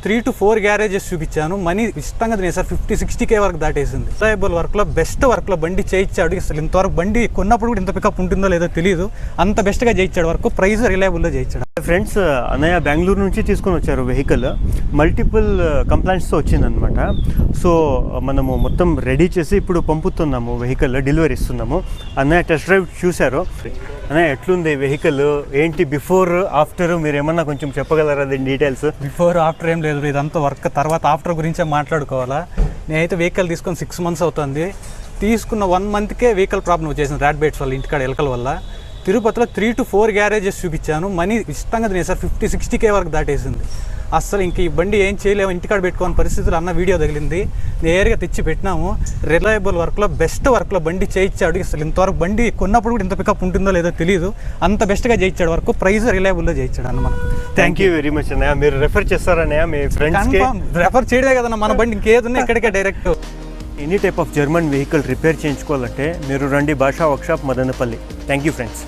3 to 4 garages చూపించాను. Money ఇష్టంగా తినే సార్ 50-60K వరకు దాటేసింది. రిలయబుల్ వర్క్లో బెస్ట్ వర్క్లో బండి చేయించాడు. అసలు ఇంతవరకు బండి కొన్నప్పుడు కూడా ఇంత పికప్ ఉంటుందో లేదో తెలియదు, అంత బెస్ట్గా చేయించాడు. వర్క్ ప్రైస్ రిలయబుల్లో చేయించాడు. ఫ్రెండ్స్, అన్నయ్య బెంగళూరు నుంచి తీసుకొని వచ్చారు వెహికల్. మల్టిపుల్ కంప్లైంట్స్తో వచ్చిందనమాట. సో మనము మొత్తం రెడీ చేసి ఇప్పుడు పంపుతున్నాము, వెహికల్ డెలివరీ ఇస్తున్నాము. అన్నయ్య టెస్ట్ డ్రైవ్ చూశారు. అన్నయ్య ఎట్లుంది వెహికల్, ఏంటి బిఫోర్ ఆఫ్టర్, మీరు ఏమన్నా కొంచెం చెప్పగలరా దీని డీటెయిల్స్? బిఫోర్ ఆఫ్టర్ ఏం లేదు, ఇదంతా వర్క్ తర్వాత ఆఫ్టర్ గురించే మాట్లాడుకోవాలా. నేనైతే వెహికల్ తీసుకొని 6 months అవుతుంది. తీసుకున్న 1 monthకే వెహికల్ ప్రాబ్లం వచ్చేసింది ర్యాట్ బైట్స్ వల్ల, ఇంటికాడ ఎలకల వల్ల. తిరుపతిలో 3 to 4 గ్యారేజెస్ చూపించాను. మనీ ఇష్టంగా తినే సార్ 50-60K వరకు దాటేసింది. అస్సలు ఇంక ఈ బండి ఏం చేయలేము, ఇంటికాడ పెట్టుకోని పరిస్థితులు. అన్న వీడియో తగిలింది, నేరుగా తెచ్చి పెట్టినాము. రిలయబుల్ వర్క్లో బెస్ట్ వర్క్లో బండి చేయించాడు. అసలు ఇంతవరకు బండి కొన్నప్పుడు కూడా ఇంత పికప్ ఉంటుందో లేదో తెలియదు, అంత బెస్ట్గా చేయించాడు. వర్క్ ప్రైస్ రిలయబుల్లో చేయించాడు అన్న. మనం థ్యాంక్ యూ వెరీ మచ్ అన్నయ్య. మీరు రెఫర్ చేస్తారన్నయ్య మీ ఫ్రెండ్స్కి? రెఫర్ చేయడే కదన్నా మన బండి, ఇంకేది ఉన్నా ఇక్కడికే direct. Any type of German vehicle repair చేయించుకోవాలంటే మీరు రండి Bhasha workshop Madanapalle. Thank you friends.